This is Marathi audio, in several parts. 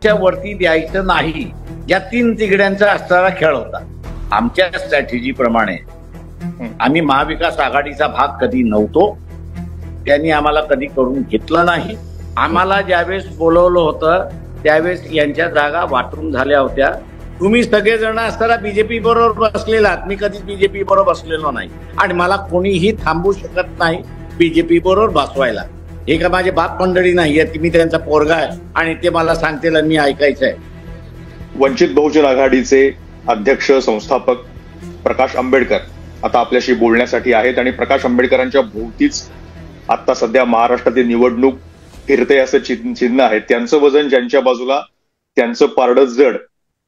जागेच्या वरती द्यायचं नाही, या 3 तिगड्यांचा असणारा खेळ होता. आमच्या स्ट्रॅटेजी प्रमाणे आम्ही महाविकास आघाडीचा भाग कधी नव्हतो, त्यांनी आम्हाला कधी करून घेतलं नाही. आम्हाला ज्यावेळेस बोलवलं होतं त्यावेळेस यांच्या जागा वाटून झाल्या होत्या. तुम्ही सगळेजण असताना बीजेपी बरोबर बसलेलात, मी कधीच बीजेपी बरोबर बसलेलो नाही आणि मला कोणीही थांबवू शकत नाही बीजेपी बरोबर बसवायला. हे का माझे बाप मंडळी नाही आहेत की मी त्यांचा पोरगा आहे आणि ते मला सांगतील आणि मी ऐकायचं आहे. वंचित बहुजन आघाडीचे अध्यक्ष संस्थापक प्रकाश आंबेडकर आता आपल्याशी बोलण्यासाठी आहेत आणि प्रकाश आंबेडकरांच्या भोवतीच आता सध्या महाराष्ट्रातील निवडणूक फिरते असं चिन्ह आहे. त्यांचं वजन ज्यांच्या बाजूला, त्यांचं पारडं जड.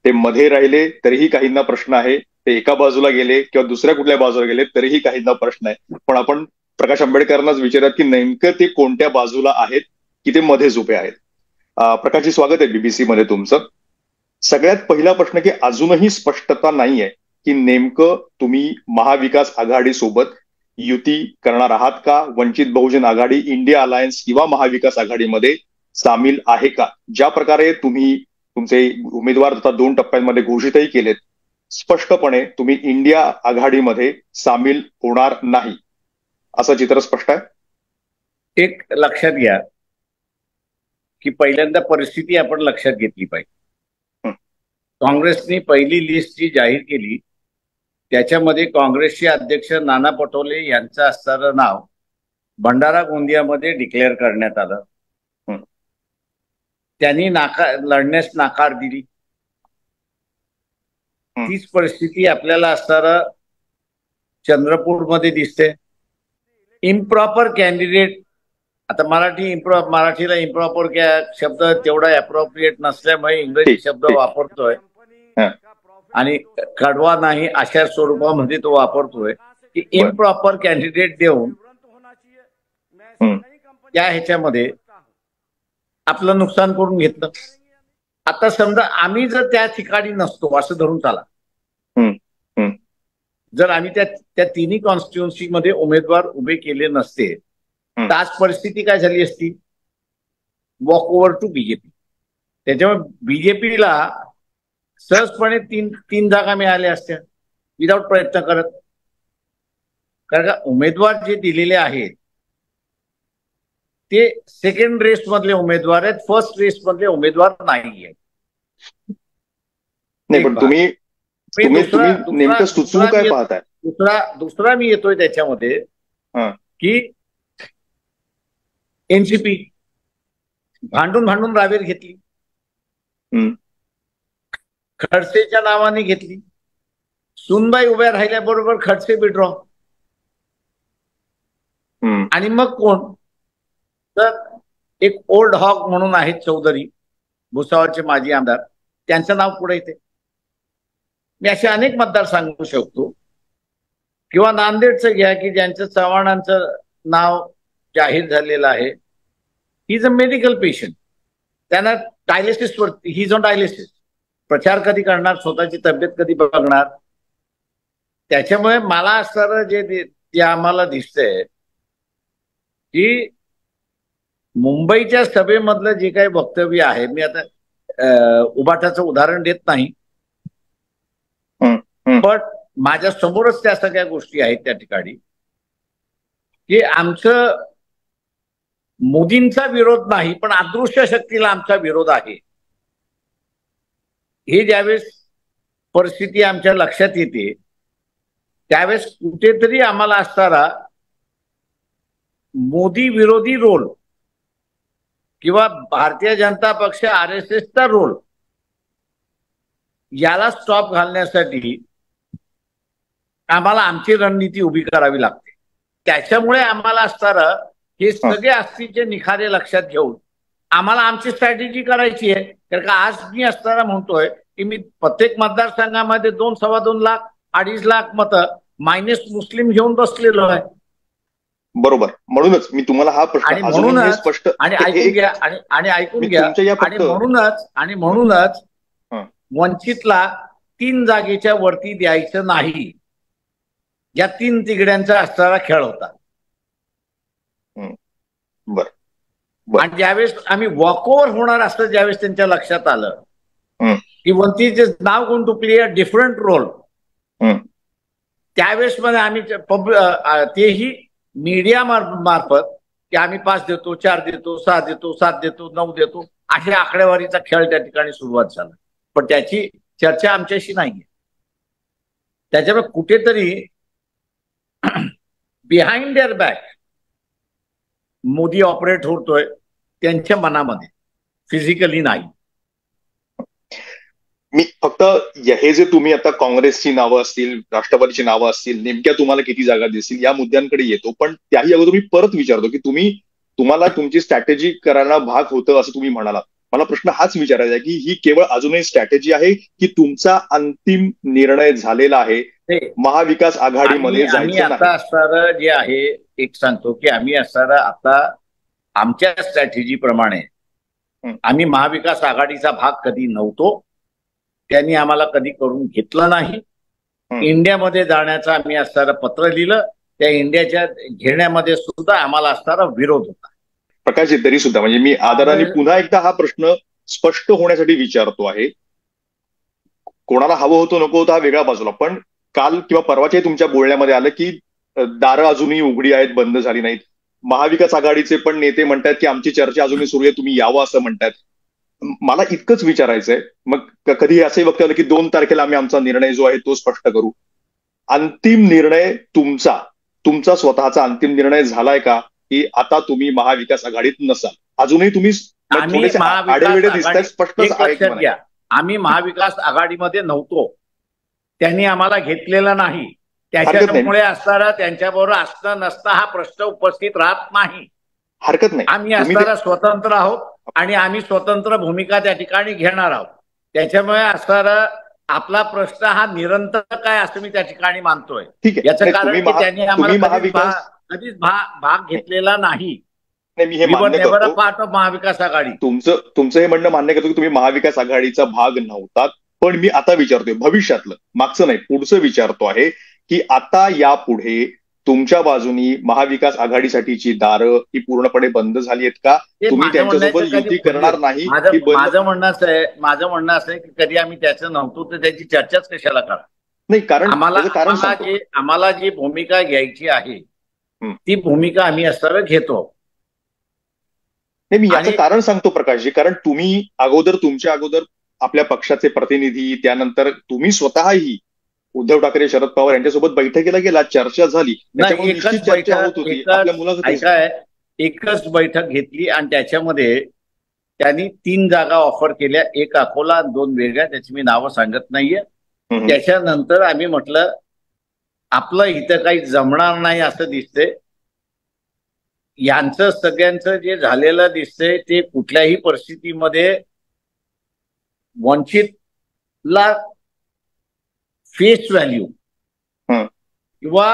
ते मध्ये राहिले तरीही काहींना प्रश्न आहे, ते एका बाजूला गेले किंवा दुसऱ्या कुठल्या बाजूला गेले तरीही काहींना प्रश्न आहे. पण आपण प्रकाश आंबेडकरांनाच विचारत की नेमकं ते कोणत्या बाजूला आहेत की ते मध्येच उभे आहेत. प्रकाशजी, स्वागत आहे बीबीसी मध्ये तुमचं. सगळ्यात पहिला प्रश्न की अजूनही स्पष्टता नाहीये की नेमकं तुम्ही महाविकास आघाडी सोबत युती करणार आहात का? वंचित बहुजन आघाडी, इंडिया अलायन्स किंवा महाविकास आघाडीमध्ये सामील आहे का? ज्या प्रकारे तुम्ही तुमचे उमेदवार आता 2 टप्प्यांमध्ये घोषितही केलेत, स्पष्टपणे तुम्ही इंडिया आघाडीमध्ये सामील होणार नाही असं चित्र स्पष्ट आहे. एक लक्षात घ्या की पहिल्यांदा परिस्थिती आपण लक्षात घेतली पाहिजे. काँग्रेसने पहिली लिस्ट जी जाहीर केली त्याच्यामध्ये काँग्रेसचे अध्यक्ष नाना पटोले यांचं असणारं नाव भंडारा गोंदियामध्ये डिक्लेअर करण्यात आलं. त्यांनी लढण्यास नाकार दिली. तीच परिस्थिती आपल्याला असणारं चंद्रपूरमध्ये दिसते. इम्प्रॉपर कॅन्डिडेट, आता मराठीला इम्प्रॉपर शब्द तेवढा अप्रोप्रिएट नसल्यामुळे इंग्रजी शब्द वापरतोय आणि कडवा नाही अशा स्वरूपामध्ये तो वापरतोय की इम्प्रॉपर कॅन्डिडेट देऊन त्या ह्याच्यामध्ये आपलं नुकसान करून घेतलं. आता समजा आम्ही जर त्या ठिकाणी नसतो असं धरून चाला, जर आम्ही त्या तिन्ही कॉन्स्टिट्युएन्सी मध्ये उमेदवार उभे केले नसते तर आज परिस्थिती काय झाली असती? Walk over to BJP. त्याच्यामुळे बीजेपीला सहजपणे तीन जागा मिळाल्या असत्या विदाऊट प्रयत्न करत. कारण का उमेदवार जे दिलेले आहेत ते सेकंड रेस मधले उमेदवार आहेत, फर्स्ट रेस मधले उमेदवार नाही आहेत. नाही, पण तुम्ही नेमकं सुचवू काय पाहताय? दुसरा मी येतोय त्याच्यामध्ये की एनसीपी भांडून रावेर घेतली, खडसेच्या नावाने घेतली. सुनबाई उभ्या राहिल्याबरोबर खडसे विड्रॉ. आणि मग कोण? तर एक ओल्ड हॉक म्हणून आहेत चौधरी, भुसावळचे माजी आमदार, त्यांचं नाव पुढे येते. मी असे अनेक मतदार सांगू शकतो. किंवा नांदेडचं घ्या की ज्यांचं चव्हाणांचं नाव जाहीर झालेलं आहे. He is a medical patient, त्यांना डायलिसिस वरती, ही इज ऑन डायलिसिस. प्रचार कधी करणार, स्वतःची तब्येत कधी बघणार? त्याच्यामुळे मला असणारं जे आम्हाला दिसतंय की मुंबईच्या सभेमधलं जे काही वक्तव्य आहे, मी आता उबाटाचं उदाहरण देत नाही, पण माझ्या समोरच त्या सगळ्या गोष्टी आहेत त्या ठिकाणी की आमचं मोदींचा विरोध नाही पण अदृश्य शक्तीला आमचा विरोध आहे. हे ज्यावेळेस परिस्थिती आमच्या लक्षात येते त्यावेळेस कुठेतरी आम्हाला असणारा मोदी विरोधी रोल किंवा भारतीय जनता पक्ष RSSचा रोल याला स्टॉप घालण्यासाठी आम्हाला आमची रणनीती उभी करावी लागते. त्याच्यामुळे आम्हाला असणारं हे सगळे असतीचे निखारे लक्षात घेऊन आम्हाला आमची स्ट्रॅटेजी करायची आहे. कारण का आज मी असताना म्हणतोय की मी प्रत्येक मतदारसंघामध्ये 2-2.25 लाख 2.5 लाख मतं मायनस मुस्लिम घेऊन बसलेलो आहे. बरोबर. म्हणूनच मी तुम्हाला हा प्रश्न स्पष्ट आणि ऐकून घ्या आणि म्हणूनच वंचितला 3 जागेच्या वरती द्यायचं नाही, या 3 तिगड्यांचा असणारा खेळ होता. आणि ज्यावेळेस आम्ही वॉकओव्हर होणार असं ज्यावेळेस त्यांच्या लक्षात आलं की Vanti is now going to play a different role, त्यावेळेस मध्ये आम्ही तेही मीडिया मार्फत की आम्ही 5 देतो, 4 देतो, 6 देतो, 7 देतो, 9 देतो, अशा आकडेवारीचा खेळ त्या ठिकाणी सुरुवात झाला. पण त्याची चर्चा आमच्याशी नाहीये. त्याच्यामुळे कुठेतरी behind their back Modi operate होतोय त्यांच्या मनामध्ये, फिजिकली नाही. मी फक्त हे जे तुम्ही आता काँग्रेसची नावं असतील, राष्ट्रवादीची नावं असतील, नेमक्या तुम्हाला किती जागा दिसतील या मुद्द्यांकडे येतो. पण त्याही अगोदर मी परत विचारतो की तुम्हाला तुमची स्ट्रॅटेजी करायला भाग होतं असं तुम्ही म्हणालात. मला प्रश्न हाच विचारायचा आहे की ही केवळ अजूनही स्ट्रॅटेजी आहे की तुमचा अंतिम निर्णय झालेला आहे महाविकास आघाडीमध्ये जायचं नाही? आता असणारं जे आहे, एक सांगतो की आम्ही असणारं आता आमच्या स्ट्रॅटेजी प्रमाणे आम्ही महाविकास आघाडीचा भाग कधी नव्हतो, त्यांनी आम्हाला कधी करून घेतलं नाही. इंडियामध्ये जाण्याचं आम्ही असणारं पत्र लिहिलं, त्या इंडियाच्या घेण्यामध्ये सुद्धा आम्हाला असणारा विरोध होता. प्रकाशजी, तरी सुद्धा म्हणजे मी आदराने पुन्हा एकदा हा प्रश्न स्पष्ट होण्यासाठी विचारतो आहे. कोणाला हवं होतं नको होतं हा वेगळा बाजूला, पण काल किंवा परवाच्या तुमच्या बोलण्यामध्ये आलं की दारं अजूनही उघडी आहेत, बंद झाली नाहीत. महाविकास आघाडीचे पण नेते म्हणतात की आमची चर्चा अजूनही सुरू आहे, तुम्ही यावं असं म्हणतात. मला इतकंच विचारायचंय, मग कधी असंही वक्तव्य आलं की 2 तारखेला आम्ही आमचा निर्णय जो आहे तो स्पष्ट करू. अंतिम निर्णय तुमचा स्वतःचा अंतिम निर्णय झालाय का की आता तुम्ही महाविकास आघाडीत नसाल? अजूनही तुम्ही आडेवेडे दिसताय, स्पष्ट आहे. आम्ही महाविकास आघाडीमध्ये नव्हतो, त्यांनी आम्हाला घेतलेलं नाही. त्याच्यामुळे असणारा त्यांच्याबरोबर असणं नसता हा प्रश्न उपस्थित राहत नाही. हरकत नाही. आम्ही असणारा स्वतंत्र आहोत आणि आम्ही स्वतंत्र भूमिका त्या ठिकाणी घेणार आहोत. त्याच्यामुळे असणारा आपला प्रश्न हा निरंतर काय असं मी त्या ठिकाणी मानतोय. याचं कारण की त्यांनी आम्हाला कधीच भाग घेतलेला नाही. मी हे मान्य करतो, पार्ट ऑफ महाविकास आघाडी. तुमचं हे म्हणणं मान्य करतो की तुम्ही महाविकास आघाडीचा भाग नव्हतात. पण मी आता विचारतोय भविष्यातलं, मागचं नाही पुढचं विचारतो आहे की आता यापुढे तुमच्या बाजूनी महाविकास आघाडीसाठीची दारं ही पूर्णपणे बंद झाली आहेत का? तुम्ही त्यांच्यासोबत युती करणार नाही? माझं म्हणणं असं आहे की कधी आम्ही त्याचं नव्हतो तर त्याची चर्चाच कशाला करा. नाही, कारण आम्हाला जी भूमिका घ्यायची आहे ती भूमिका आम्ही असताना घेतो. नाही, मी याचं कारण सांगतो प्रकाशजी, कारण तुम्ही तुमच्या अगोदर आपल्या पक्षाचे प्रतिनिधी, त्यानंतर तुम्ही स्वतःही उद्धव ठाकरे, शरद पवार यांच्यासोबत बैठकीला गेला, चर्चा झाली, एकच बैठक घेतली आणि त्याच्यामध्ये त्यांनी 3 जागा ऑफर केल्या, 1 अकोला, 2 वेगळ्या, त्याची मी नावं सांगत नाहीये. त्याच्यानंतर आम्ही म्हटलं आपलं इथं काही जमणार नाही असं दिसतंय. यांचं सगळ्यांचं जे झालेलं दिसतंय ते कुठल्याही परिस्थितीमध्ये वंचितला फेस व्हॅल्यू किंवा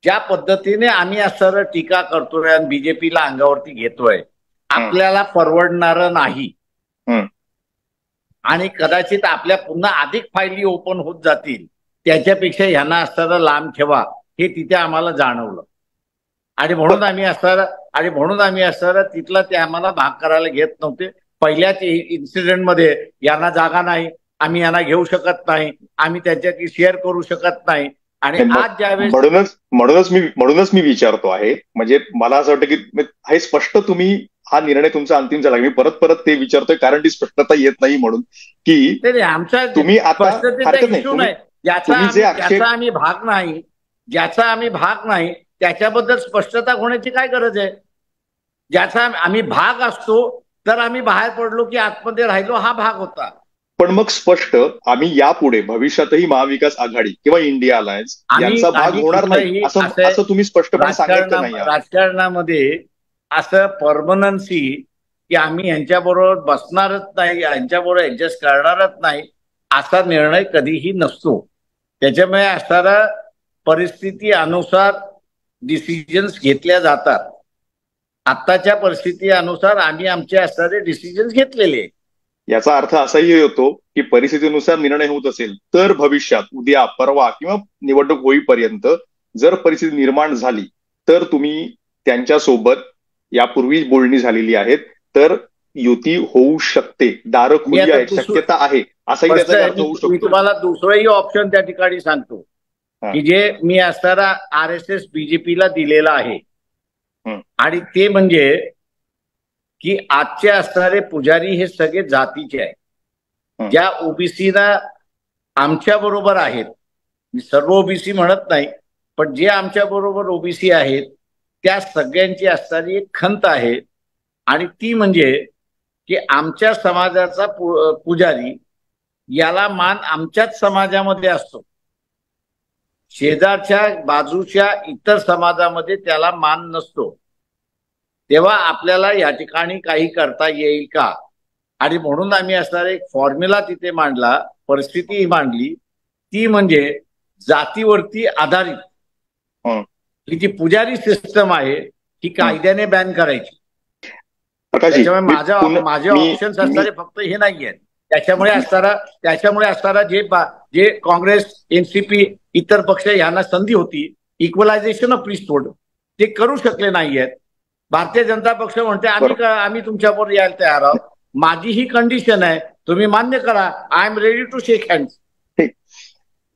ज्या पद्धतीने आम्ही असं टीका करतोय आणि बीजेपीला अंगावरती घेतोय, आपल्याला परवडणार नाही. आणि कदाचित आपल्या पुन्हा अधिक फायली ओपन होत जातील, त्याच्यापेक्षा ह्यांना असताना लांब ठेवा, हे तिथे आम्हाला जाणवलं. आणि म्हणून आम्ही असताना तिथला ते आम्हाला भाग करायला घेत नव्हते. पहिल्याच इन्सिडेंटमध्ये यांना जागा नाही, आम्ही यांना घेऊ शकत नाही, आम्ही त्यांच्याशी शेअर करू शकत नाही. आणि आज ज्यावेळेस म्हणूनच मी विचारतो आहे, म्हणजे मला असं वाटतं की हे स्पष्ट तुम्ही हा निर्णय तुमचा अंतिम झाला. मी परत ते विचारतोय कारण ती स्पष्टता येत नाही म्हणून की आमच्या तुम्ही आता ज्याचा आम्ही भाग नाही त्याच्याबद्दल स्पष्टता होण्याची काय गरज आहे? ज्याचा आम्ही भाग असतो तर आम्ही बाहेर पडलो की आतमध्ये राहिलो, हा भाग होता. पण मग स्पष्ट आम्ही यापुढे भविष्यातही महाविकास आघाडी किंवा इंडिया अलायन्स यांचा भाग होणार नाही असं तुम्ही स्पष्टपणे सांगितलं नाही. राजकारणामध्ये असं परमनन्सी की आम्ही यांच्याबरोबर बसणारच नाही, यांच्याबरोबर ऍडजस्ट करणारच नाही, असा निर्णय कधीही नसतो. त्याच्यामुळे असणारा परिस्थिती अनुसार डिसिजन्स घेतल्या जातात. आत्ताच्या परिस्थिती अनुसार आम्ही आमचे असणारे डिसिजन्स घेतलेले. याचा अर्थ असाही होतो की परिस्थितीनुसार निर्णय होत असेल तर भविष्यात उद्या परवा किंवा निवडणूक होईपर्यंत जर परिस्थिती निर्माण झाली तर तुम्ही त्यांच्यासोबत यापूर्वी बोलणी झालेली आहेत, तर युती होऊ शकते, दारं खुली आहेत, शक्यता आहे, असाही त्याचा अर्थ होऊ शकतो. मी तुम्हाला दुसरंही ऑप्शन त्या ठिकाणी सांगतो की जे मी असताना RSS बीजेपीला दिलेलं आहे, आणि ते म्हणजे की आजचे असणारे पुजारी हे सगळे जातीचे आहेत. ज्या ओबीसीला आमच्या बरोबर आहेत, मी सर्व ओबीसी म्हणत नाही, पण जे आमच्या बरोबर ओबीसी आहेत त्या सगळ्यांची असणारी एक खंत आहे, आणि ती म्हणजे की आमच्या समाजाचा पुजारी याला मान आमच्याच समाजामध्ये असतो, शेजारच्या बाजूच्या इतर समाजामध्ये त्याला मान नसतो. तेव्हा आपल्याला या ठिकाणी काही करता येईल का, आणि म्हणून आम्ही असणारा एक फॉर्म्युला तिथे मांडला, परिस्थिती मांडली, ती म्हणजे जातीवरती आधारित ही जी पुजारी सिस्टम आहे ही कायद्याने बॅन करायची. त्याच्यामुळे माझे ऑप्शन्स असणारे फक्त हे नाही आहेत. त्याच्यामुळे असणारा जे काँग्रेस, एनसीपी, इतर पक्ष यांना संधी होती इक्वलायझेशन ऑफ प्रीस्टहूड, ते करू शकले नाहीयेत. भारतीय जनता पक्ष म्हणते आम्ही तुमच्याबरोबर यायला तयार आहोत, माझी ही कंडिशन आहे, तुम्ही मान्य करा, I am ready to shake hands.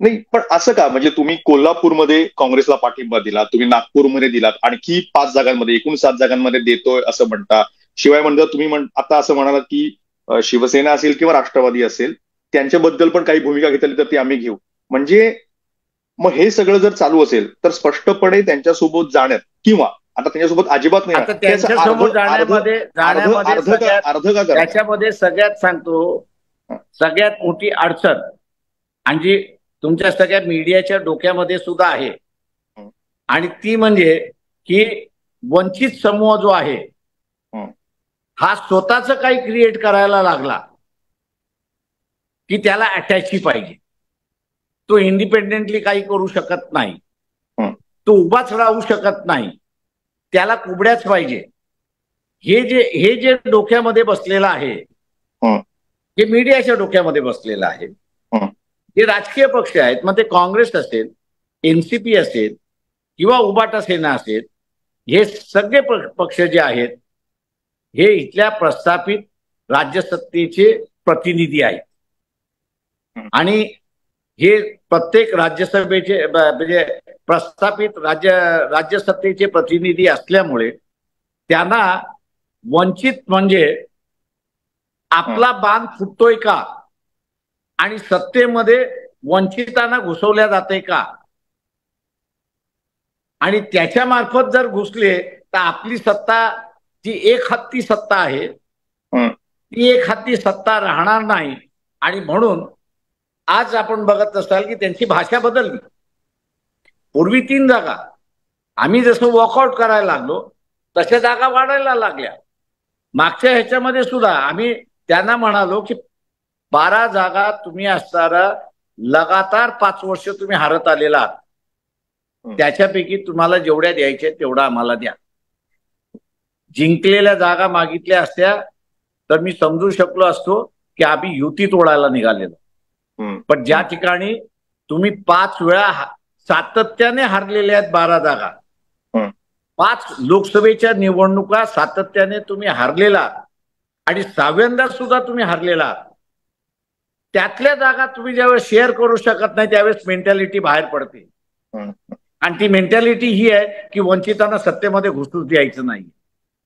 नाही, पण असं का, म्हणजे तुम्ही कोल्हापूरमध्ये काँग्रेसला पाठिंबा दिला, तुम्ही नागपूरमध्ये दिलात, आणखी 5 जागांमध्ये, एकूण 7 जागांमध्ये देतोय असं म्हणता. शिवाय म्हणतात तुम्ही आता असं म्हणालात की शिवसेना असेल किंवा राष्ट्रवादी असेल त्यांच्याबद्दल पण काही भूमिका घेतली तर ती आम्ही घेऊ. म्हणजे मग हे सगळं जर चालू असेल तर स्पष्टपणे त्यांच्यासोबत जाण्यात किंवा आता त्यांच्यासोबत अजिबात नाही, त्यांच्यासोबत त्याच्यामध्ये सगळ्यात सांगतो, सगळ्यात मोठी अडचण आणि जी तुमच्या सगळ्या मीडियाच्या डोक्यामध्ये सुद्धा आहे, आणि ती म्हणजे की वंचित समूह जो आहे हा स्वतःच काही क्रिएट करायला लागला की त्याला अटॅची पाहिजे. तो इंडिपेंडेंटली काही करू शकत नाही, तो उभाच राहू शकत नाही, त्याला कुबड्याच पाहिजे. हे जे डोक्यामध्ये बसलेलं आहे, हे मीडियाच्या डोक्यामध्ये बसलेलं आहे. जे राजकीय पक्ष आहेत, मग ते काँग्रेस असेल, एनसीपी असेल किंवा उबाटा सेना असेल, हे सगळे पक्ष जे आहेत हे इथल्या प्रस्थापित राज्यसत्तेचे प्रतिनिधी आहेत, आणि हे प्रत्येक राज्यसभेचे म्हणजे प्रस्थापित राज्यसत्तेचे प्रतिनिधी असल्यामुळे त्यांना वंचित म्हणजे आपला बांध फुटतोय का आणि सत्तेमध्ये वंचितांना घुसवल्या जाते का, आणि त्याच्या मार्फत जर घुसले तर आपली सत्ता जी एक हत्ती सत्ता आहे ती एक हत्ती सत्ता राहणार नाही. आणि म्हणून आज आपण बघत असाल की त्यांची भाषा बदलली. पूर्वी 3 जागा, आम्ही जसं वॉकआउट करायला लागलो तशा जागा वाढायला लागल्या. मागच्या ह्याच्यामध्ये सुद्धा आम्ही त्यांना म्हणालो की 12 जागा तुम्ही असताना लगातार 5 वर्ष तुम्ही हारत आलेला आहात, त्याच्यापैकी तुम्हाला जेवढ्या द्यायच्या तेवढा आम्हाला द्या. जिंकलेल्या जागा मागितल्या असत्या तर मी समजू शकलो असतो की आम्ही युती तोडायला निघालेलो. पण ज्या ठिकाणी तुम्ही 5 वेळा सातत्याने हारलेले आहेत 12 जागा, 5 लोकसभेच्या निवडणुका सातत्याने तुम्ही हारलेला, आणि 6व्यांदा सुद्धा तुम्ही हारलेला, त्यातल्या जागा तुम्ही ज्यावेळेस शेअर करू शकत नाही त्यावेळेस मेंटॅलिटी बाहेर पडते. आणि ती मेंटॅलिटी ही आहे की वंचितांना सत्तेमध्ये घुसू द्यायचं नाही.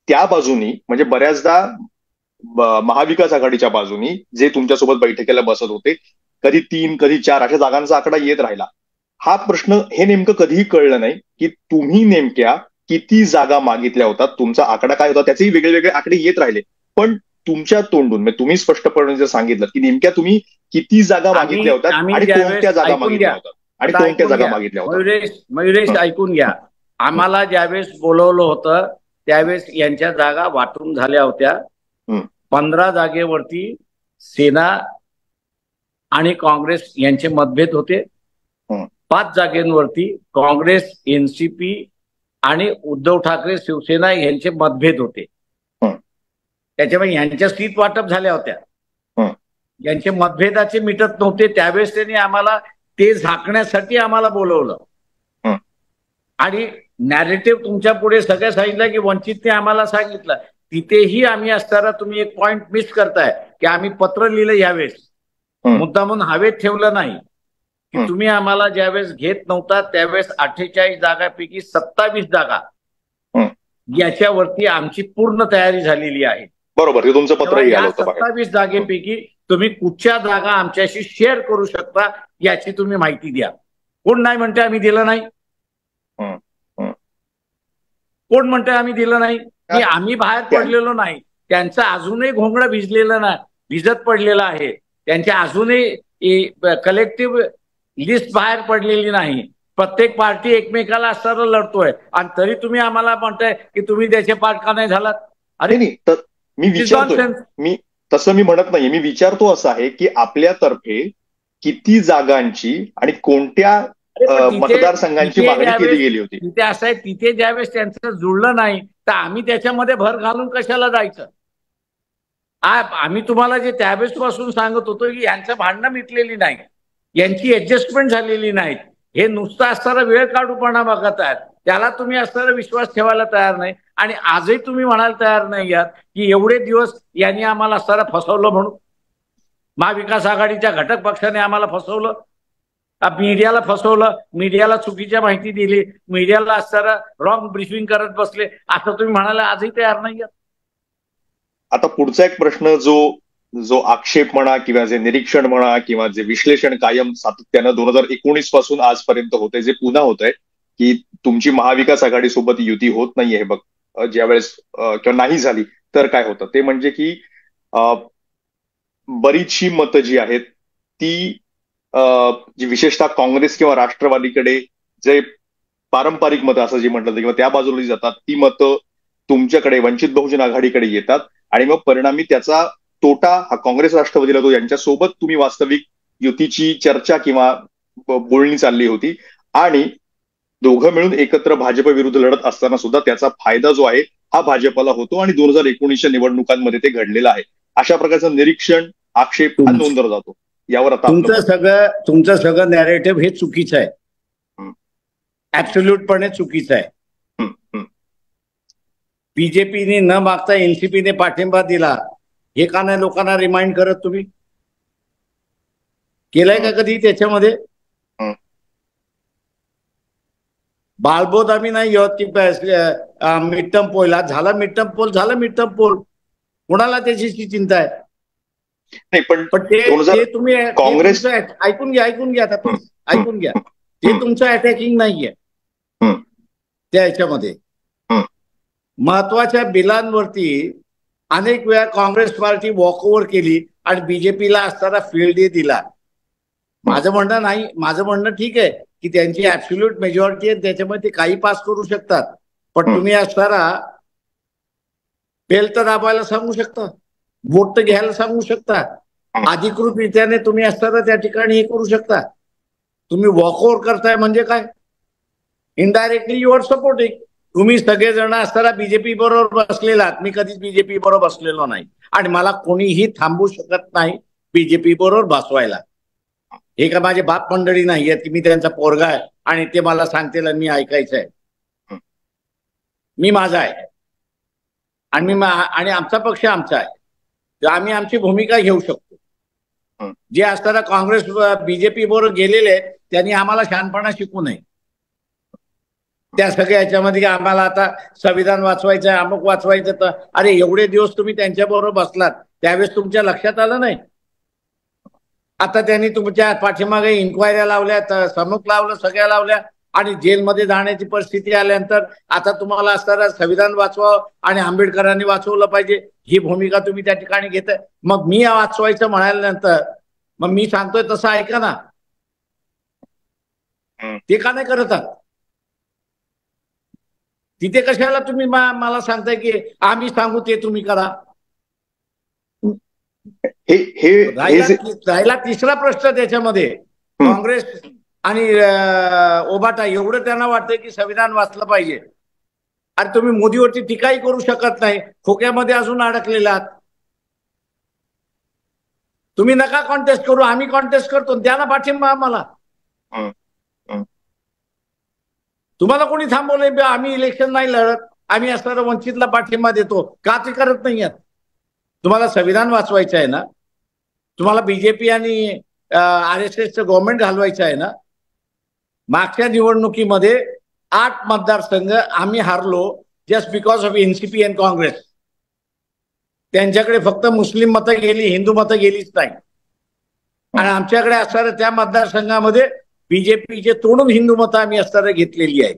त्या बाजूनी म्हणजे बऱ्याचदा महाविकास आघाडीच्या बाजूनी जे तुमच्यासोबत बैठकीला बसत होते, कधी 3 कधी 4 अशा जागांचा आकडा येत राहिला. हा प्रश्न हे नेमकं कधीही कळलं नाही की तुम्ही नेमक्या किती जागा मागितल्या होतात, तुमचा आकडा काय होता, त्याचेही वेगळे वेगळे आकडे येत राहिले. पण तुमच्या तोंडून म्हणजे तुम्ही स्पष्टपणे जर सांगितलं की नेमक्या तुम्ही किती जागा मागितल्या होत्या आणि कोणत्या जागा मागितल्या होत्या आणि कोणत्या जागा मागितल्या होत्या. मयुरेश ऐकून घ्या, आम्हाला ज्यावेळेस बोलवलं होतं त्यावेळेस यांच्या जागा वाटून झाल्या होत्या. 15 जागेवरती सेना आणि काँग्रेस यांचे मतभेद होते. 5 जागेवरती काँग्रेस, एनसीपी आणि उद्धव ठाकरे शिवसेना यांचे मतभेद होते. त्याच्यामुळे यांच्या सीट वाटप झाल्या होत्या, यांचे मतभेदाचे मिटत नव्हते. त्यावेळेस त्यांनी आम्हाला ते झाकण्यासाठी आम्हाला बोलवलं, आणि नॅरेटिव्ह तुमच्या पुढे सगळं सांगितलं की वंचितने आम्हाला सांगितलं. तिथेही आम्ही असताना तुम्ही एक पॉइंट मिस करताय की आम्ही पत्र लिहिलं यावेळेस, मुद्दा म्हणून हवेत ठेवलं नाही की तुम्ही आम्हाला ज्यावेळेस घेत नव्हता त्यावेळेस 48 जागांपैकी 27 जागा याच्यावरती आमची पूर्ण तयारी झालेली आहे. बरोबर, ते तुमचं पत्रही आलं होतं. 27 जागेपैकी तुम्ही कुठच्या जागा आमच्याशी शेअर करू शकता याची तुम्ही माहिती द्या. कोण नाही म्हणते आम्ही दिलं नाही? कोण म्हणते आम्ही दिलं नाही? आम्ही बाहेर पडलेलो नाही. त्यांचं अजूनही घोंगडं भिजलेलं नाही, भिजत पडलेलं आहे. त्यांच्या अजूनही कलेक्टिव्ह लिस्ट बाहेर पडलेली नाही. प्रत्येक पार्टी एकमेकाला असताना लढतोय आणि तरी तुम्ही आम्हाला म्हणताय की तुम्ही त्याचे पाठ का नाही झालात. अरे नाही, तर मी विचारतोय, मी तसं मी म्हणत नाही, मी विचारतो असं आहे की आपल्यातर्फे किती जागांची आणि कोणत्या मतदारसंघांची मागणी केली गेली होती. तिथे असं आहे, तिथे ज्यावेळेस त्यांचं जुळलं नाही तर आम्ही त्याच्यामध्ये भर घालून कशाला जायचं. आम्ही तुम्हाला जे त्यावेळेस पासून सांगत होतो की यांचं भांडणं मिटलेली नाही, यांची ऍडजस्टमेंट झालेली नाही. हे नुसतं असताना वेळ काढूपणा बघत आहेत. त्याला तुम्ही असताना विश्वास ठेवायला तयार नाही आणि आजही तुम्ही म्हणायला तयार नाही आहात की एवढे दिवस यांनी आम्हाला असताना फसवलं म्हणून. महाविकास आघाडीच्या घटक पक्षाने आम्हाला फसवलं, मीडियाला फसवलं, मीडियाला चुकीच्या माहिती दिली, मीडियाला असताना रॉंग ब्रीफिंग करत बसले, असं तुम्ही म्हणायला आजही तयार नाही आहात. आता पुढचा एक प्रश्न जो आक्षेप म्हणा किंवा जे निरीक्षण म्हणा किंवा जे विश्लेषण कायम सातत्यानं 2019 पासून आजपर्यंत होते, जे पुन्हा होत आहे की तुमची महाविकास आघाडी सोबत युती होत नाहीये बघ, ज्यावेळेस किंवा नाही झाली तर काय होतं ते म्हणजे की बरीचशी मतं जी आहेत ती जी विशेषतः काँग्रेस किंवा राष्ट्रवादीकडे जे पारंपरिक मतं असं जे म्हटलं किंवा त्या बाजूला जातात ती मतं तुमच्याकडे वंचित बहुजन आघाडीकडे येतात आणि मग परिणामी त्याचा तोटा हा काँग्रेस राष्ट्रवादीला होतो, यांच्यासोबत तुम्ही वास्तविक युतीची चर्चा किंवा बोलणी चालली होती आणि दोघं मिळून एकत्र भाजप विरुद्ध लढत असताना सुद्धा त्याचा फायदा जो आहे हा भाजपला होतो आणि 2019च्या निवडणुकांमध्ये ते घडलेलं आहे. अशा प्रकारचं निरीक्षण आक्षेप हा नोंदवला जातो. यावर आता तुमचं सगळं नॅरेटिव्ह हे चुकीचं आहे, ऍब्सोल्यूटपणे चुकीचं आहे. बीजेपीने न मागता एनसीपीने पाठिंबा दिला हे का नाही लोकांना रिमाइंड करत? तुम्ही केलंय का कधी त्याच्यामध्ये? बाळबोध आम्ही नाही होत की मिड टर्म पोल झाला, मिड टर्म पोल झाला, मिड टर्म पोल कोणाला त्याची चिंता आहे? नाही, पण ते तुम्ही काँग्रेस ऐकून घ्या आता प्लीज ऐकून घ्या. ते तुमचं अटॅकिंग नाहीये त्या ह्याच्यामध्ये. महत्वाच्या बिलांवरती अनेक वेळा काँग्रेस पार्टी वॉकओव्हर केली आणि बीजेपीला असताना फील्ड डे दिला. माझं म्हणणं नाही, माझं म्हणणं ठीक आहे की त्यांची ऍब्सोल्यूट मेजॉरिटी आहे, त्याच्यामध्ये ते काही पास करू शकतात, पण तुम्ही असताना बेल तर दाबायला सांगू शकता, वोट तर घ्यायला सांगू शकता, अधिकृतरित्याने तुम्ही असताना त्या ठिकाणी हे करू शकता. तुम्ही वॉकओव्हर करताय म्हणजे काय? Indirectly you are supporting. तुम्ही सगळेजण असताना बीजेपी बरोबर बसलेला, मी कधीच बीजेपी बरोबर बसलेलो नाही आणि मला कोणीही थांबवू शकत नाही बीजेपी बरोबर बसवायला. हे का माझे बाप मंडळी नाही आहेत की मी त्यांचा पोरगा आहे आणि ते मला सांगतील आणि मी ऐकायचं आहे. मी माझा आहे आणि आमचा पक्ष आमचा आहे, आम्ही आमची भूमिका घेऊ शकतो. जे असताना काँग्रेस बीजेपी बरोबर गेलेले आहेत त्यांनी आम्हाला शहाणपणा शिकू नये. त्या सगळ्या याच्यामध्ये आम्हाला आता संविधान वाचवायचं आहे, अमुक वाचवायचं, तर अरे एवढे दिवस तुम्ही त्यांच्या बरोबर बसलात त्यावेळेस तुमच्या लक्षात आलं नाही? आता त्यांनी तुमच्या पाठीमागे इन्क्वायऱ्या लावल्या, समुख लावलं, सगळ्या लावल्या आणि जेलमध्ये जाण्याची परिस्थिती आल्यानंतर आता तुम्हाला असताना संविधान वाचवावं आणि आंबेडकरांनी वाचवलं पाहिजे ही भूमिका तुम्ही त्या ठिकाणी घेताय. मग मी वाचवायचं म्हणाल्यानंतर मग मी सांगतोय तसं ऐका ना, ते का नाही करत आहात? तिथे कशाला तुम्ही मला सांगताय की आम्ही सांगू ते तुम्ही करा? राहिला तिसरा प्रश्न त्याच्यामध्ये, काँग्रेस आणि ओबाटा एवढं त्यांना वाटतंय की संविधान वाचलं पाहिजे. अरे तुम्ही मोदीवरती टीकाही करू शकत नाही, खोक्यामध्ये अजून अडकलेला आहात. तुम्ही नका कॉन्टेस्ट करू, आम्ही कॉन्टेस्ट करतो, द्या ना पाठिंबा आम्हाला. तुम्हाला कोणी थांबवलंय? आम्ही इलेक्शन नाही लढत, आम्ही असणारा वंचितला पाठिंबा देतो का ते करत नाही आहेत? तुम्हाला संविधान वाचवायचं आहे ना? तुम्हाला बीजेपी आणि RSSचं गव्हर्नमेंट घालवायचं आहे ना? मागच्या निवडणुकीमध्ये 8 मतदारसंघ आम्ही हारलो just because of NCP and Congress. त्यांच्याकडे फक्त मुस्लिम मतं गेली, हिंदू मतं गेलीच नाही. आणि आमच्याकडे असणाऱ्या त्या मतदारसंघामध्ये बीजेपीचे तोडून हिंदू मतं आम्ही असणारे घेतलेली आहेत.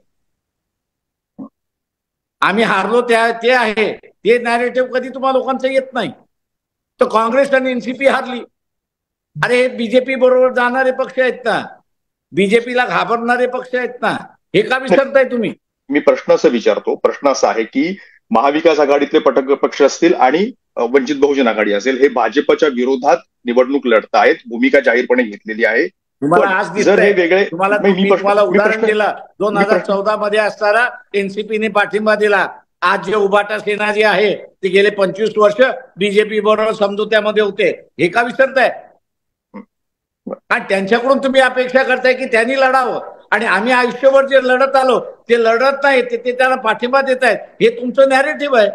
आम्ही हारलो ते आहे, ते नॅरेटिव्ह कधी तुम्हाला लोकांचं येत नाही. तर काँग्रेस आणि एनसीपी हारली. अरे हे बीजेपी बरोबर जाणारे पक्ष आहेत ना, बीजेपीला घाबरणारे पक्ष आहेत ना, हे का विसरताय तुम्ही? मी प्रश्न असा विचारतो, प्रश्न असा आहे की महाविकास आघाडीतले पक्ष असतील आणि वंचित बहुजन आघाडी असेल, हे भाजपच्या विरोधात निवडणूक लढतायत, भूमिका जाहीरपणे घेतलेली आहे. तुम्हाला आज जर हे वेगळे, तुम्हाला उदाहरण दिलं, 2014 मध्ये असताना एनसीपीने पाठिंबा दिला. आज जे उभाटा सेना जे आहे ते गेले 25 वर्ष बीजेपी बरोबर समझोत्यामध्ये होते, हे का विसरताय? आणि त्यांच्याकडून तुम्ही अपेक्षा करताय की त्यांनी लढावं, आणि आम्ही आयुष्यभर जे लढत आलो ते लढत नाही, ते त्यांना पाठिंबा देत आहेत, हे तुमचं नॅरेटिव्ह आहे.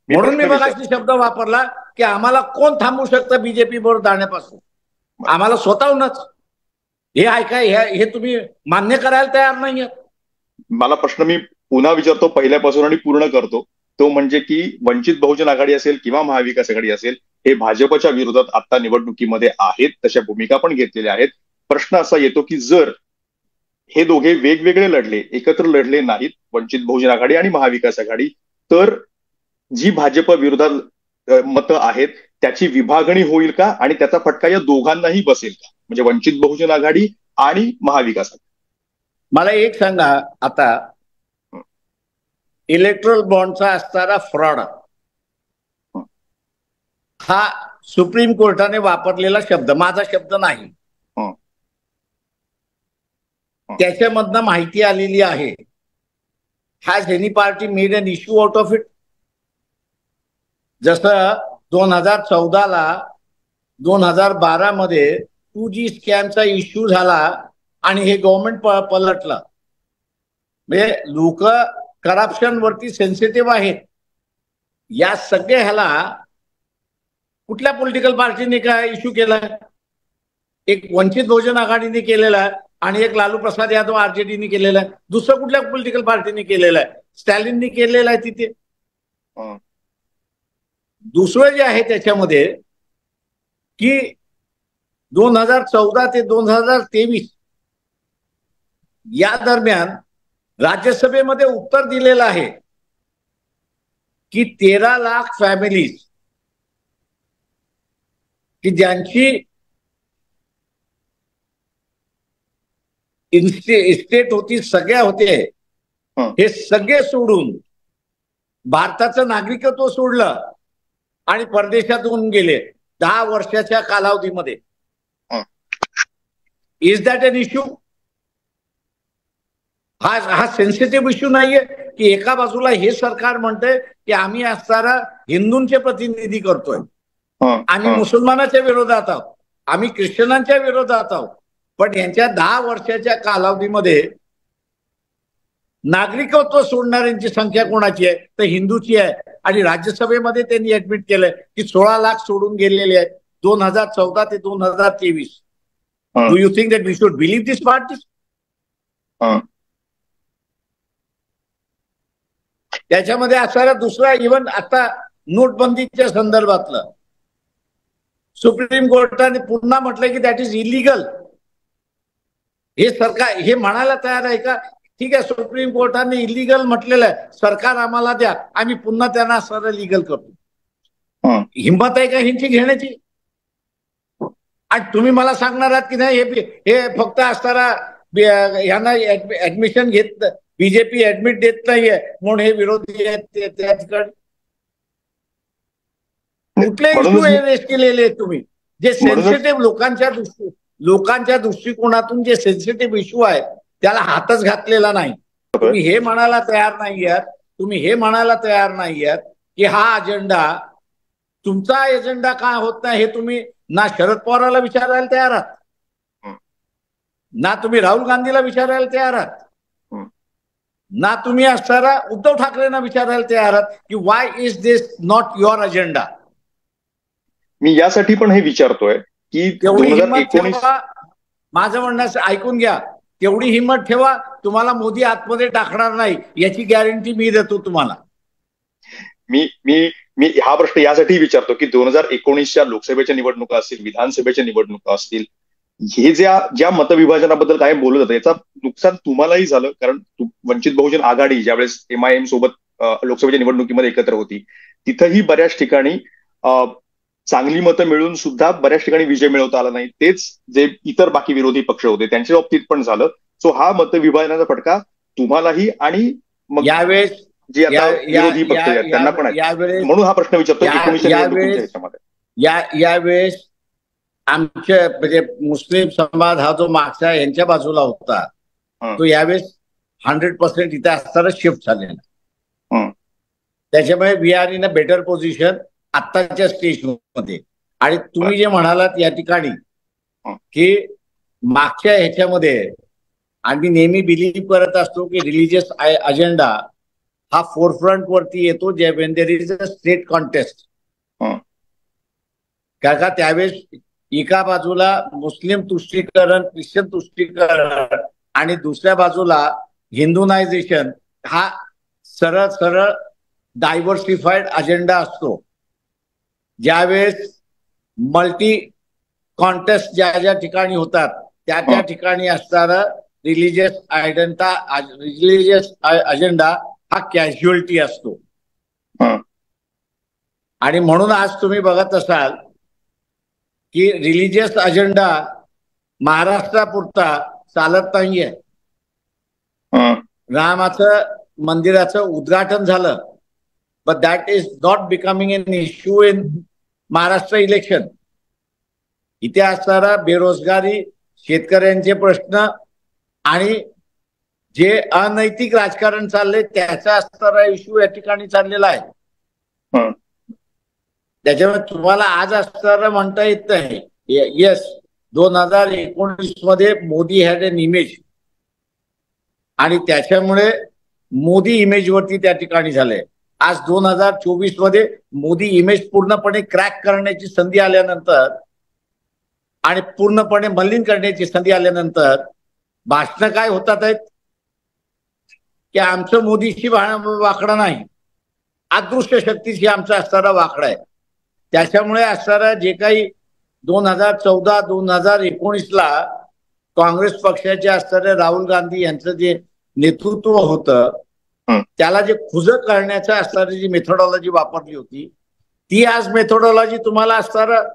म्हणून मी मगाशी शब्द वापरला की आम्हाला कोण थांबवू शकतं बीजेपी बरोबर जाण्यापासून? आम्हाला स्वतःहूनच. हे ऐकाय, हे तुम्ही मान्य करायला तयार नाहीये. मला प्रश्न मी पुन्हा विचारतो पहिल्यापासून आणि पूर्ण करतो, तो म्हणजे की वंचित बहुजन आघाडी असेल किंवा महाविकास आघाडी असेल, हे भाजपच्या विरोधात आता निवडणुकीमध्ये आहेत, तशा भूमिका पण घेतलेल्या आहेत. प्रश्न असा येतो की जर हे दोघे वेगवेगळे लढले, एकत्र लढले नाहीत, वंचित बहुजन आघाडी आणि महाविकास आघाडी, तर जी भाजप विरोधात मतं आहेत त्याची विभागणी होईल का आणि त्याचा फटका या दोघांनाही बसेल का, म्हणजे वंचित बहुजन आघाडी आणि महाविकास आघाडी? मला एक सांगा, आता इलेक्ट्रल बॉन्डचा असणारा फ्रॉड हा सुप्रीम कोर्टाने वापरलेला शब्द, माझा शब्द नाही, त्याच्यामधनं माहिती आलेली आहे. Has any party made an issue out of it? जसं 2014ला 2012 मध्ये 2G स्कॅमचा इश्यू झाला आणि हे गव्हर्नमेंट पलटलं. म्हणजे लोक करप्शन वरती सेन्सिटिव्ह आहेत. या सगळ्या ह्याला कुठल्या पॉलिटिकल पार्टीने काय इश्यू केलाय? एक वंचित बहुजन आघाडीने केलेला आहे आणि एक लालू प्रसाद यादव RJDने केलेला आहे. दुसरं कुठल्या पॉलिटिकल पार्टीने केलेलं आहे? स्टॅलिननी केलेलं आहे तिथे. दुसरं जे आहे त्याच्यामध्ये की 2014 ते 2023 या दरम्यान राज्यसभेमध्ये उत्तर दिलेलं आहे की 13 लाख फॅमिलीज की ज्यांची इस्टेट होती, सगळ्या होते, हे सगळे सोडून भारताचं नागरिकत्व सोडलं आणि परदेशात होऊन गेले 10 वर्षाच्या कालावधीमध्ये. Is that an issue? हा सेन्सिटिव्ह इश्यू नाहीये की एका बाजूला हे सरकार म्हणतंय की आम्ही असणारा हिंदूंचे प्रतिनिधी करतोय, आम्ही मुसलमानाच्या विरोधात आहोत, आम्ही ख्रिश्चनांच्या विरोधात आहोत, पण यांच्या 10 वर्षाच्या कालावधीमध्ये नागरिकत्व सोडणाऱ्यांची संख्या कोणाची आहे? तर हिंदूची आहे. आणि राज्यसभेमध्ये त्यांनी ऍडमिट केलंय की 16 लाख सोडून गेलेले आहेत 2014 ते 2023. Do you think that we should believe this parties? त्याच्यामध्ये असणारा दुसरा, इव्हन आता नोटबंदीच्या संदर्भातलं सुप्रीम कोर्टाने पुन्हा म्हटलंय की दॅट इज इलिगल. हे सरकार हे म्हणायला तयार आहे का? ठीक आहे, सुप्रीम कोर्टाने इलिगल म्हटलेलं आहे, सरकार आम्हाला द्या, आम्ही पुन्हा त्यांना सरळ लीगल करतो. हिंमत आहे का ह्यांची घेण्याची? आणि तुम्ही मला सांगणार आहात की नाही हे फक्त असणारा यांना ऍडमिशन घेत, बीजेपी ऍडमिट देत नाहीये म्हणून हे विरोधी आहेत त्या ठिकाणी. कुठले इश्यू रेस केलेले आहेत तुम्ही जे सेन्सिटिव्ह लोकांच्या दृष्टिकोनातून जे सेन्सिटिव्ह इश्यू आहे त्याला हातच घातलेला नाही. तुम्ही हे म्हणायला तयार नाही आहात, तुम्ही हे म्हणायला तयार नाही आहात की हा अजेंडा, तुमचा एजेंडा का होत नाही हे तुम्ही ना शरद पवाराला विचारायला तयार आहात, ना तुम्ही राहुल गांधीला विचारायला तयार आहात. ना तुम्ही असताना उद्धव ठाकरेंना विचारायला तयार आहात की why is this not your agenda. मी यासाठी पण हे विचारतोय की तेवढी 2019 हिंमत ठेवा. माझं म्हणणं ऐकून घ्या. तेवढी हिंमत ठेवा. तुम्हाला मोदी आतमध्ये टाकणार नाही याची गॅरंटी मी देतो तुम्हाला. मी मी मी हा प्रश्न यासाठी विचारतो की 2019च्या लोकसभेच्या निवडणुका असतील, विधानसभेच्या निवडणुका असतील, हे ज्या मतविभाजनाबद्दल काय बोलत होतं याचा नुकसान तुम्हालाही झालं. कारण वंचित बहुजन आघाडी ज्यावेळेस MIM सोबत लोकसभेच्या निवडणुकीमध्ये एकत्र होती, तिथंही बऱ्याच ठिकाणी चांगली मतं मिळून सुद्धा बऱ्याच ठिकाणी विजय मिळवता आला नाही. तेच जे इतर बाकी विरोधी पक्ष होते त्यांच्या बाबतीत पण झालं. सो हा मतविभाजनाचा फटका तुम्हालाही आणि मग यावेळेस जे आता विरोधी पक्ष आहेत त्यांना पण आहे. म्हणून हा प्रश्न विचारतो 19च्या निवडणुकीच्या ह्याच्यामध्ये यावेळेस आमच्या म्हणजे मुस्लिम समाज हा जो मागच्या यांच्या बाजूला होता तो यावेळेस 100% इथे असताना शिफ्ट झालेला. त्याच्यामुळे we are in a better position आत्ताच्या स्टेजमध्ये. आणि तुम्ही जे म्हणालात या ठिकाणी की मागच्या ह्याच्यामध्ये आम्ही नेहमी बिलीव्ह करत असतो की रिलिजियस अजेंडा हा फोरफ्रंट वरती येतो जे when there is a state contest. का त्यावेळेस एका बाजूला मुस्लिम तुष्टीकरण, ख्रिश्चन तुष्टीकरण आणि दुसऱ्या बाजूला हिंदुनायझेशन हा सरळ सरळ डायव्हर्सिफाईड अजेंडा असतो. ज्यावेळेस मल्टी कॉन्टेस्ट ज्या ज्या ठिकाणी होतात त्या ठिकाणी असणारा रिलिजियस अजेंडा हा कॅज्युअलिटी असतो. आणि म्हणून आज तुम्ही बघत असाल की रिलिजियस अजेंडा महाराष्ट्रापुरता चालत नाहीये. रामाचं मंदिराचं उद्घाटन झालं, but that is not becoming an issue in Maharashtra election. इथे असणारा बेरोजगारी, शेतकऱ्यांचे प्रश्न आणि जे अनैतिक राजकारण चाललंय त्याचा असणारा इश्यू या ठिकाणी चाललेला आहे. त्याच्यामुळे तुम्हाला आज असणारा म्हणता येत नाही. येस, 2019 मध्ये मोदी हॅड एन इमेज आणि त्याच्यामुळे मोदी इमेजवरती त्या ठिकाणी झालंय. आज 2024 मध्ये मोदी इमेज पूर्णपणे क्रॅक करण्याची संधी आल्यानंतर आणि पूर्णपणे मलिन करण्याची संधी आल्यानंतर भाषणं काय होतात आहेत की आमचं मोदीशी वाकडा नाही, अदृश्य शक्तीशी आमचा असणारा वाकडा आहे. त्याच्यामुळे असणारा जे काही 2014-2019 ला काँग्रेस पक्षाचे असणारे राहुल गांधी यांचं जे नेतृत्व होतं त्याला जे खुजं करण्याचं असणारी जी मेथोडॉलॉजी वापरली होती ती आज मेथोडॉलॉजी तुम्हाला असणारं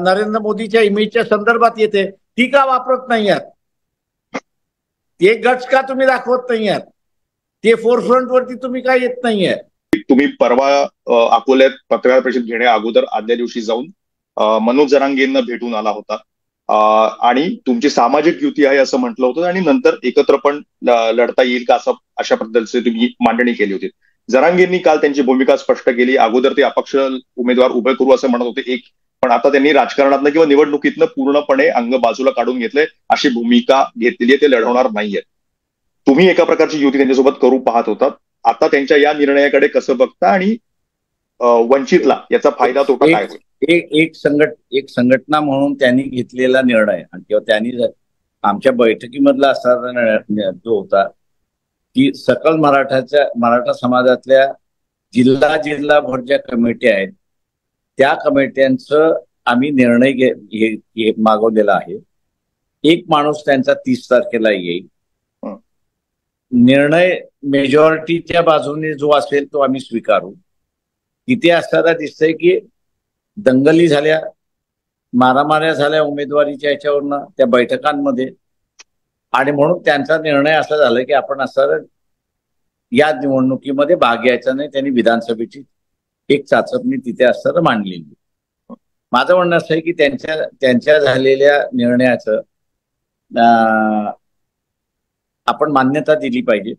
नरेंद्र मोदीच्या इमेजच्या संदर्भात येते. ती का वापरत नाही आहात? ते गट्स का तुम्ही दाखवत नाही आहात? ते फोरफ्रंट वरती तुम्ही काय येत नाहीये? तुम्ही परवा अकोल्यात पत्रकार परिषद घेण्या अगोदर आदल्या दिवशी जाऊन मनोज जरांगेंना भेटून आला होता आणि तुमची सामाजिक युती आहे असं म्हटलं होतं आणि नंतर एकत्र पण लढता येईल का असं अशा पद्धतीची तुम्ही मांडणी केली होती. जरांगेंनी काल त्यांची भूमिका स्पष्ट केली. अगोदर ते अपक्ष उमेदवार उभे करू असं म्हणत होते पण आता त्यांनी राजकारणातनं किंवा निवडणुकीतनं पूर्णपणे अंग बाजूला काढून घेतले, अशी भूमिका घेतलेली आहे. ते लढवणार नाहीये. तुम्ही एका प्रकारची युती त्यांच्यासोबत करू पाहत होतात. आता त्यांच्या या निर्णयाकडे कसं बघता आणि वंचितला याचा फायदा तोटा काय होईल? एक संघटना म्हणून त्यांनी घेतलेला निर्णय आणि किंवा त्यांनी आमच्या बैठकीमधला असणारा जो होता की सकल मराठा समाजातल्या जिल्हाभर ज्या कमिटी आहेत त्या कमिट्यांचं आम्ही निर्णय मागवलेला आहे. एक माणूस त्यांचा 30 तारखेला येईल. निर्णय मेजॉरिटीच्या बाजूने जो असेल तो आम्ही स्वीकारू. तिथे असताना दिसतंय की दंगली झाल्या, मारामाऱ्या झाल्या उमेदवारीच्या याच्यावरनं त्या बैठकांमध्ये आणि म्हणून त्यांचा निर्णय असा झाला की आपण असं या निवडणुकीमध्ये भाग घ्यायचा नाही. त्यांनी विधानसभेची एक चाचपणी तिथे असताना मांडलेली. माझं म्हणणं असं आहे की त्यांच्या झालेल्या निर्णयाचं आपण मान्यता दिली पाहिजे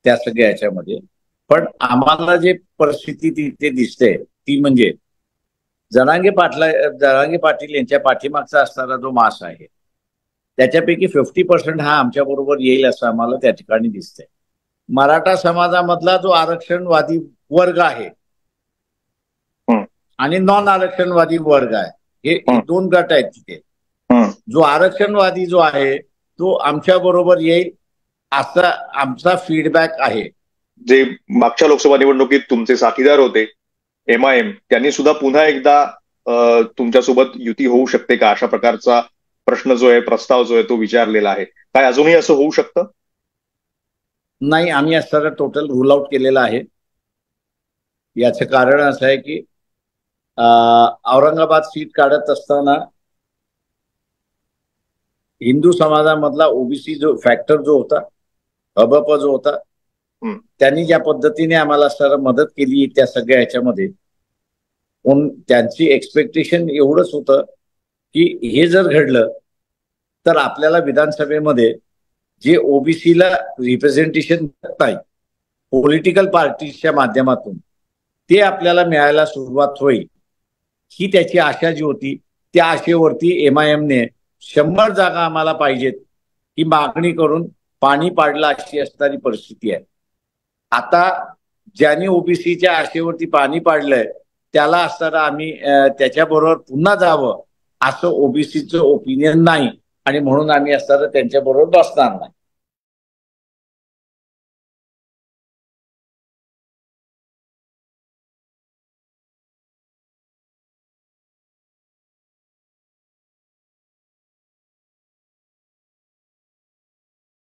त्या सगळ्या याच्यामध्ये. पण आम्हाला जे परिस्थिती तिथे दिसते ती म्हणजे जरांगे पाटील यांच्या पाठीमागचा असणारा जो मास आहे त्याच्यापैकी 50% हा आमच्या बरोबर येईल असं आम्हाला त्या ठिकाणी दिसतंय. मराठा समाजामधला जो आरक्षणवादी वर्ग आहे आणि नॉन आरक्षणवादी वर्ग आहे, हे दोन गट आहेत तिथे. जो आरक्षणवादी जो आहे तो आमच्या बरोबर येईल असा आमचा फीडबॅक आहे. जे मागच्या लोकसभा निवडणुकीत तुमचे साथीदार होते MIM, त्यांनी सुद्धा पुन्हा एकदा तुमच्यासोबत युती होऊ शकते का, अशा प्रकारचा प्रश्न जो आहे, प्रस्ताव जो आहे तो विचारलेला आहे. काय अजूनही असं होऊ शकतं? नाही, आम्ही असं टोटल रूल आउट केलेलं आहे. याचं कारण असं आहे की औरंगाबाद सीट काढत असताना हिंदू समाजामधला ओबीसी जो फॅक्टर जो होता, हबप जो होता, त्यांनी ज्या पद्धतीने आम्हाला सर मदत केली त्या सगळ्या ह्याच्यामध्ये, त्यांची एक्सपेक्टेशन एवढंच होतं की हे जर घडलं तर आपल्याला विधानसभेमध्ये जे ओबीसीला रिप्रेझेंटेशन नाही पॉलिटिकल पार्टीच्या माध्यमातून ते आपल्याला मिळायला सुरुवात होईल, ही त्याची आशा जी होती. त्या आशेवरती MIM ने 100 जागा आम्हाला पाहिजेत ही मागणी करून पाणी पाडलं, अशी असणारी परिस्थिती आहे. आता ज्यांनी ओबीसीच्या आशेवरती पाणी पाडलंय त्याला असताना आम्ही त्याच्याबरोबर पुन्हा जावं असं ओबीसीचं ओपिनियन नाही आणि म्हणून आम्ही असताना त्यांच्याबरोबर बसणार नाही.